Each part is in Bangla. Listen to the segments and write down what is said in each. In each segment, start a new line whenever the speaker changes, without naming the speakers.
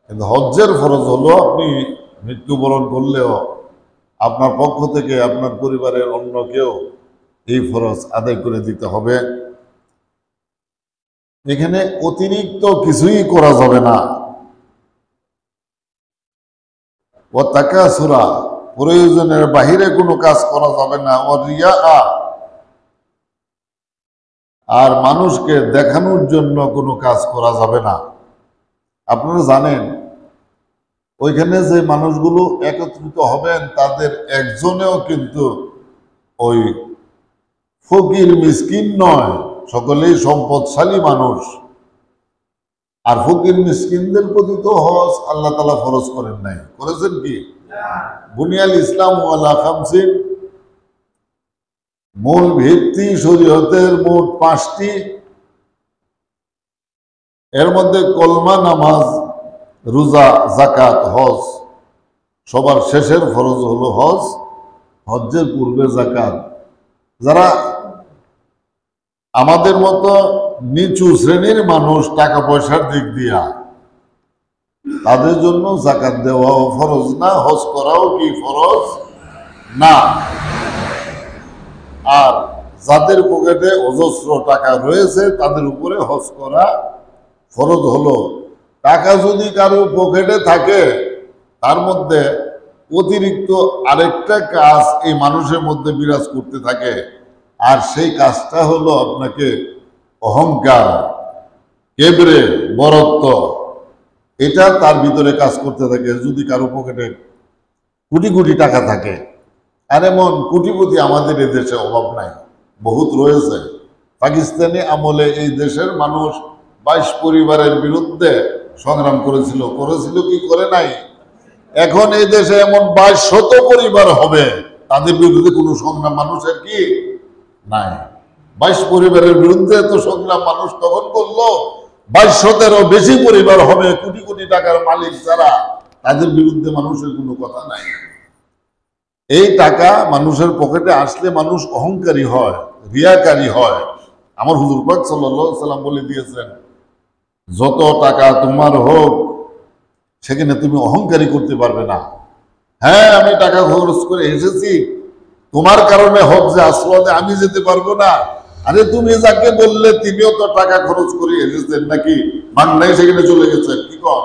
কিন্তু হজ্জের ফরজ হলো আপনি মৃত্যুবরণ করলেও আপনার পক্ষ থেকে আপনার পরিবারের অন্য কেউ এই ফরজ আদায় করে দিতে হবে। এখানে অতিরিক্ত কিছুই করা যাবে না। ও তাকাসুরা, প্রয়োজনের বাহিরে কোনো কাজ করা যাবে না। ও রিয়া, আর মানুষকে দেখানোর জন্য কোনো কাজ করা যাবে না। আপনারা জানেন ওইখানে যে মানুষগুলো একত্রিত হবেন তাদের একজনেও কিন্তু ওই ফকির মিসকিন নয়, সকলেই সম্পদশালী মানুষ। আর ফকির মিসকিনদের প্রতি তো হজ আল্লাহ তাআলা ফরজ করেন নাই, করেছেন কি? বুনিয়াল ইসলাম ওয়ালা খামসিন, মূল ভিত্তি শরীয়তের মোট 5টি, এর মধ্যে কলমা, নামাজ, রোজা, যাকাত, হজ। সবার শেষের ফরজ হলো হজ, হজ্জের পূর্বে যাকাত। যারা আমাদের মতো নিচু শ্রেণীর মানুষ টাকা পয়সার দিক দিয়া, তাদের জন্য যাকাত দেওয়াও ফরজ না, হজ করাও কি ফরজ না। আর যাদের পকেটে অজস্র টাকা রয়েছে তাদের উপরে হজ করা ফরজ হলো। টাকা যদি কারো পকেটে থাকে তার মধ্যে অতিরিক্ত আরেকটা কাজ এই মানুষের মধ্যে বিরাজ করতে থাকে, আর সেই কাজটা হলো আপনাকে অহংকার, কেবরে, বরত্ব, এটা তার ভিতরে কাজ করতে থাকে। যদি কারো পকেটে কোটি কোটি টাকা থাকে, আর এমন কোটিপতি আমাদের এই দেশে অভাব নাই, বহুত রয়েছে। পাকিস্তানি আমলে এই দেশের মানুষ 22 পরিবারের বিরুদ্ধে সংগ্রাম করেছিল কি করে নাই? এখন এই দেশে এমন 2200 পরিবার হবে, তাদের বিরুদ্ধে কোনো সংগ্রাম মানুষের কি নাই। 22 পরিবারের বিরুদ্ধে তো সংগ্রাম মানুষ তখন করলো, 2200-এরও বেশি পরিবার হবে, কোটি কোটি টাকার মালিক যারা, তাদের বিরুদ্ধে মানুষের কোনো কথা নাই। এই টাকা মানুষের পকেটে আসলে মানুষ অহংকারী হয়, রিয়াকারী হয়। আমার হুজুর পাক সাল্লাল্লাহু আলাইহি সাল্লাম বলে দিয়েছেন, যত টাকা তোমার হোক সেখানে তুমি অহংকারী করতে পারবে না। হ্যাঁ, আমি টাকা খরচ করে এসেছি, তোমার কারণে হোক যে আসলে আমি যেতে পারবো না। আরে তুমি যাকে বললে তিনিও তো টাকা খরচ করে এসেছেন, নাকি বাংলায় সেখানে চলে গেছেন? কি কর,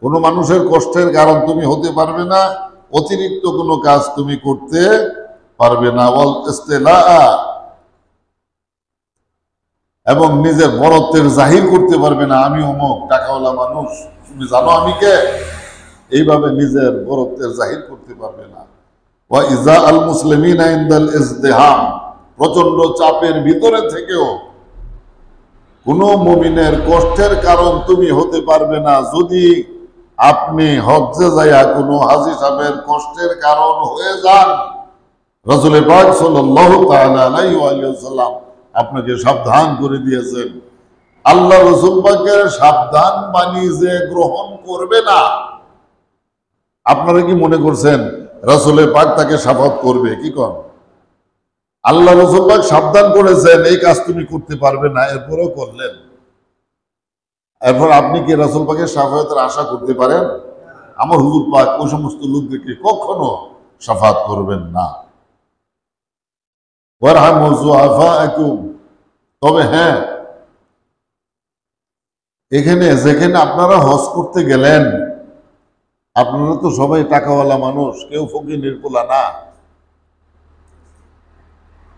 কোনো মানুষের কষ্টের কারণ তুমি হতে পারবে না, অতিরিক্ত কোনো কাজ তুমি করতে পারবে না। ওয়াল ইস্তিলা, এবং নিজের বড়ত্বের জাহির করতে পারবে না, আমি অমুক টাকাওয়ালা মানুষ, তুমি জানো আমি কে, এইভাবে নিজের বড়ত্বের জাহির করতে পারবে না। ওয়া ইজা আল মুসলিমিনা ইনদাল ইজদিহাম, প্রচন্ড চাপের ভিতরে থেকেও কোনো মুমিনের কষ্টের কারণ তুমি হতে পারবে না। যদি আপনি হজ্জে যাইয়া কোনো হাজী সাহেবের কষ্টের কারণ হয়ে যান, রাসূল পাক সাল্লাল্লাহু তাআলা আলাইহি ওয়া সাল্লাম আপনাকে সাবধান করে দিয়েছেন। আল্লাহ রাসূল পাকের সাবধান বাণী যে গ্রহণ করবে না, আপনারা কি মনে করছেন রাসূল পাক তাকে শাফাত করবে? কি কর, আল্লাহ রাসূল পাক সাবধান করেছেন এই কাজ তুমি করতে পারবে না, এরপরও করলেন। এরপর আপনি কি রাসূল পাকের শাফাতের আশা করতে পারেন? আমার হুজুর পাক ওই সমস্ত লোকদেরকে কখনো শাফাত করবেন না। ওয়ারহামু যুআফাআকুম, তবে হ্যাঁ, এখানে যেখানে আপনারা হজ করতে গেলেন, আপনারা তো সবাই টাকাওয়ালা মানুষ, কেউ ফকিরের পোলা না।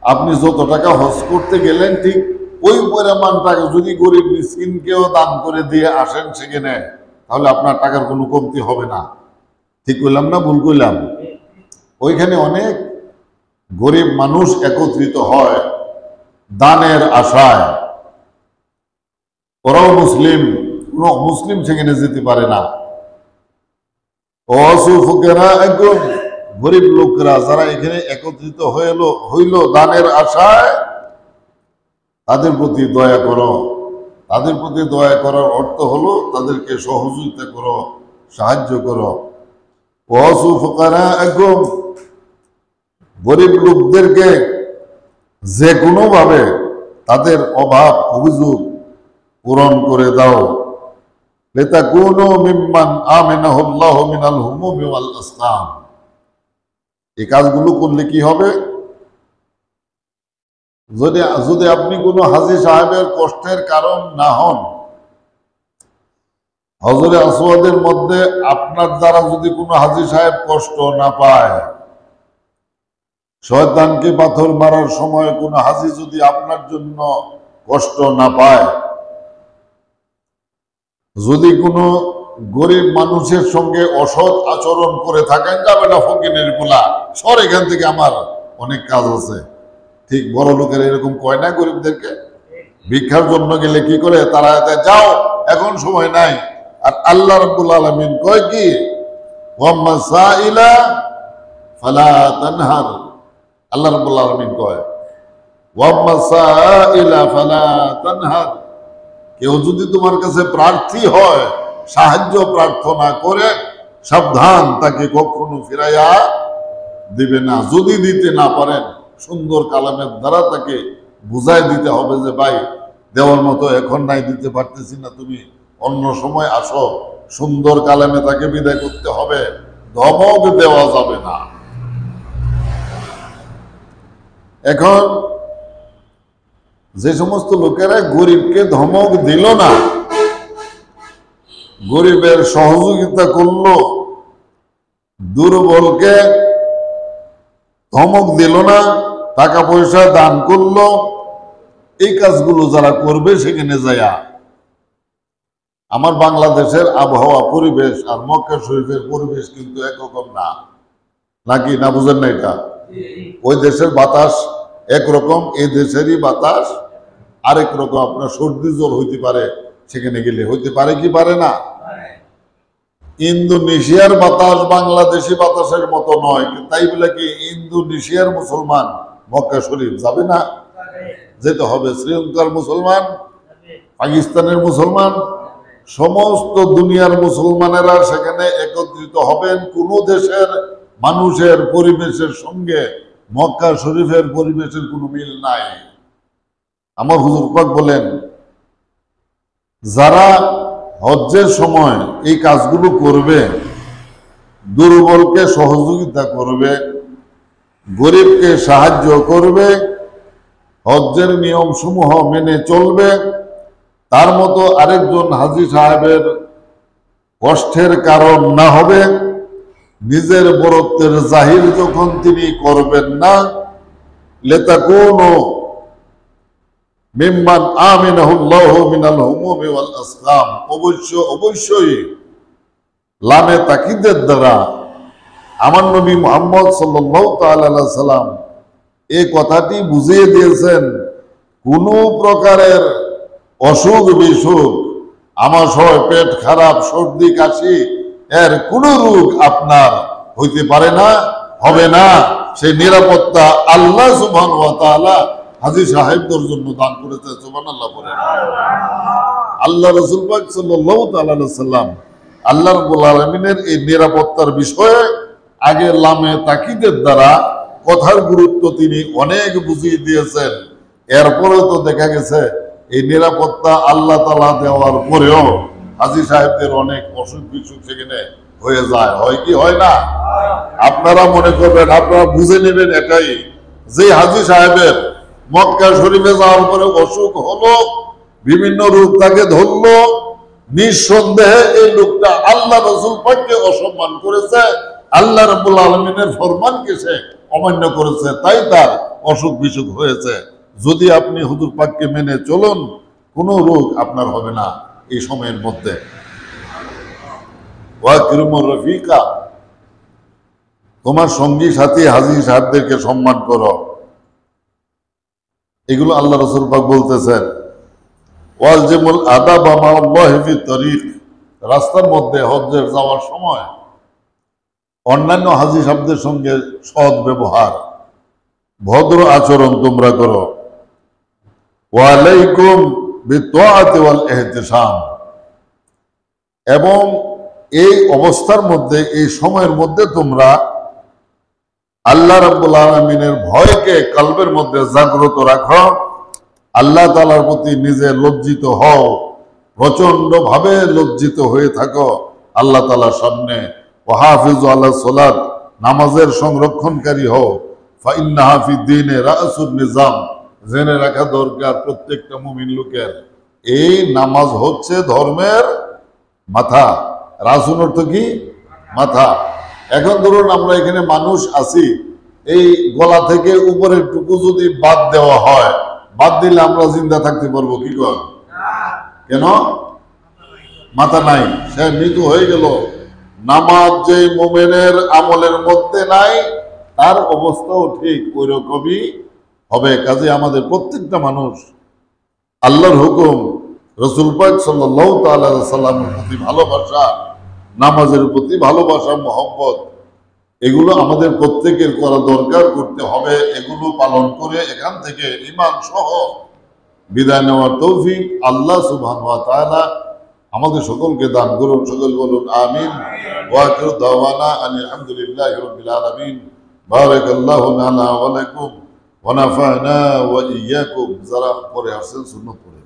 আপনি যত টাকা হজ করতে গেলেন ঠিক ওই পরিমাণ টাকা যদি গরিব মিসকিনকেও দান করে দিয়ে আসেন সেখানে, তাহলে আপনার টাকার কোনো কমতি হবে না। ঠিক কইলাম না ভুল কইলাম? ওইখানে অনেক গরিব মানুষ একত্রিত হয় দানের আশায়। ওরাও মুসলিম, কোন মুসলিম সেখানে যেতে পারে না। একদম গরিব লোকরা যারা এখানে একত্রিত হইল দানের আশায়, তাদের প্রতি দয়া করো। তাদের প্রতি দয়া করার অর্থ হলো তাদেরকে সহযোগিতা করো, সাহায্য করো। একদম গরিব লোকদেরকে যে কোনো ভাবে তাদের অভাব অভিযোগ পূরণ করে দাও। লিতাকুনু মিম্মান আমিনাহুল্লাহু মিনাল হুমুমি ওয়াল আসকাম। এই কাজগুলো করলে কি হবে? যদি আপনি কোনো হাজী সাহেবের কষ্টের কারণ না হন, হজরে আসওয়াদের মধ্যে আপনার দ্বারা যদি কোনো হাজী সাহেব কষ্ট না পায়, শয়তানকে পাথর মারার সময় কোনো হাজী যদি আপনার জন্য কষ্ট না পায়, যদি কোনো গরিব মানুষের সঙ্গে অসৎ আচরণ করে থাকেন, যাবে না ফকিনের গুলা, সর এখান থেকে, আমার অনেক কাজ আছে। ঠিক বড় লোকের এরকম কয় না গরিবদেরকে? ভিক্ষার জন্য গেলে কি করে তারা, যাও এখন সময় নাই। আর আল্লাহ রাব্বুল আলামিন কয় কি, ওয়াম্মা সাইলা ফালা তানহার। আল্লাহ রাব্বুল আলামিন কয় ওয়াম্মা সাইলা ফালা তানহার, কেউ যদি তোমার কাছে প্রার্থী হয়, সাহায্য প্রার্থনা করে, সাবধান, তাকে কখনো ফিরাইয়া দিবে না। যদি দিতে না পারেন, সুন্দর কালামের দ্বারা তাকে বুঝাই দিতে হবে যে ভাই, দেওয়ার মতো এখন নাই, দিতে পারতেছি না, তুমি অন্য সময় আসো। সুন্দর কালামে তাকে বিদায় করতে হবে, ধমক দেওয়া যাবে না। এখন যে সমস্ত লোকেরা গরিবকে ধমক দিল না, গরিবের সহযোগিতা করলো, দুর্বলকে ধমক দিল না, টাকা পয়সা দান করলো, এই কাজগুলো যারা করবে সেখানে যায়া, আমার বাংলাদেশের আবহাওয়া পরিবেশ আর মক্কা শরীফের পরিবেশ কিন্তু একরকম না, নাকি না? বুঝেন না এটা? ওই দেশের বাতাস একরকম, এই দেশেরই বাতাস আরেক রকম। আপনার সর্দি জ্বর হইতে পারে সেখানে গেলে, হইতে পারে কি পারে না? ইন্দোনেশিয়ার বাতাস বাংলাদেশি বাতাসের মতো নয়, তাই বলে কি ইন্দোনেশিয়ার মুসলমান মক্কা শরীফ যাবে না? যেতে হবে। শ্রীলঙ্কার মুসলমান, পাকিস্তানের মুসলমান, সমস্ত দুনিয়ার মুসলমানেরা সেখানে একত্রিত হবেন। কোন দেশের মানুষের পরিবেশের সঙ্গে মক্কা শরীফের পরিবেশের কোনো মিল নাই। আমার হুজুর পাক বলেন, যারা হজ্জের সময় এই কাজগুলো করবে, দুর্বলকে সহযোগিতা করবে, গরিবকে সাহায্য করবে, হজ্জের নিয়ম সমূহ মেনে চলবে, তার মতো আরেকজন হাজী সাহেবের কষ্টের কারণ না হবে, নিজের বরত্বের জাহির যখন তিনি করবেন না, লিতাকুনু মিম্মান আমিনাহুল্লাহু মিনাল হুমুমি ওয়াল আসকাম, অবশ্যই লামে তাকিদের দ্বারা আমার নবী মুহাম্মদ সাল্লাল্লাহু তাআলা আলাইহি সাল্লাম এই কথাটি বুঝিয়ে দিয়েছেন, কোন প্রকারের অসুখ বিসুখ, আমাশয়, পেট খারাপ, সর্দি কাশি, এর কোন রোগ আপনার হইতে পারে না, হবে না। সেই নিরাপত্তা আল্লাহ সুবহানাহু ওয়া তাআলা হাজী সাহেবদের জন্য দান করেছে। সুবহানাল্লাহ বলেন। আল্লাহ রাসূল পাক সাল্লাল্লাহু তাআলা আলাইহি সাল্লাম আল্লাহ রাব্বুল আলামিনের এই নিরাপত্তার বিষয়ে আগে লামে তাকিদের দ্বারা কথার গুরুত্ব তিনি অনেক বুঝিয়ে দিয়েছেন। এরপরে তো দেখা গেছে এই নিরাপত্তা আল্লাহ তাআলা দেওয়ার পরেও হাজী সাহেবদের অনেক অসুখ বিসুখ সেখানে হয়ে যায়, হয় কি হয় না? আপনারা মনে করবেন, আপনারা বুঝে নেবেন এটাই, যে হাজী সাহেবের মক্কা শরীফে যাওয়ার পরে অসুখ হলো, বিভিন্ন রোগ তাকে ধরলো, নিঃসন্দেহে এই লোকটা আল্লাহ রাসূল পাককে অসম্মান করেছে, আল্লাহ রাব্বুল আলামিনের ফরমানকে সে অমান্য করেছে, তাই তার অসুখ বিসুখ হয়েছে। যদি আপনি হুজুর পাককে মেনে চলুন, কোনো রোগ আপনার হবে না এই সময়ের মধ্যে। ওয়াকরিমুর রফিকা, তোমার সঙ্গী সাথী হাজী সাহেবদেরকে সম্মান করো, এগুলো আল্লাহ রাসূল পাক বলতেছেন। ওয়ালজিমুল আদাব মা'আল্লাহি ফি তরিক, রাস্তার মধ্যে হজ্জের যাওয়ার সময় অন্যান্য হাজী সাহেবদের সঙ্গে সৎ ব্যবহার, ভদ্র আচরণ তোমরা করো। ওয়ালাইকুম বিত্তাআতি ওয়াল ইহতিসাম, এবং এই অবস্থার মধ্যে, এই সময়ের মধ্যে তোমরা আল্লাহ রাব্বুল আলামিনের ভয়কে কলবের মধ্যে জাগ্রত রাখো, আল্লাহ তাআলার প্রতি নিজে লজ্জিত হও, প্রচন্ড ভাবে লজ্জিত হয়ে থাকো আল্লাহ তাআলার সামনে। ওয়াহাফিজু আলা সালাত, নামাজের সংরক্ষণকারী হও। ফাইন্নাহা ফিদ্দীনে রাসুন নিজাম, জেনে রাখা দরকার প্রত্যেকটা মুমিন লোকের, এই নামাজ হচ্ছে ধর্মের মাথা। রাসুন অর্থ কি? মাথা। এখন ধরুন আমরা এখানে মানুষ আছি, এই গলা থেকে উপরের টুকু যদি বাদ দেওয়া হয়, বাদ দিলে আমরা জিন্দা থাকতে পারবো কি কর? কেন? মাথা নাই, সে মৃত হয়ে গেল। নামাজ যে মোমেনের আমলের মধ্যে নাই, তার অবস্থাও ঠিক ওই রকমই হবে। কাজে আমাদের প্রত্যেকটা মানুষ আল্লাহর হুকুম, রসুল পাক সাল্লাল্লাহু তাআলা সাল্লামের প্রতি ভালোবাসা, নামাজের প্রতি ভালোবাসা, মহব্বত, এগুলো আমাদের প্রত্যেকের করা দরকার, করতে হবে। এগুলো পালন করে এখান থেকে ঈমান সহ বিদায় নেওয়ার তৌফিক আল্লাহ সুবহানাহু ওয়া তাআলা আমাদের সকলকে দান করুন। সকল বলুন আমিন। ওয়া আখিরু দাওয়ানা আনিল হামদুলিল্লাহি রাব্বিল আলামিন। বারাকাল্লাহু লানা ওয়া লাকুম ওয়া নাফা'না ওয়া ইয়্যাকুম। যারা পরে আসেন সুন্নাত পড়ে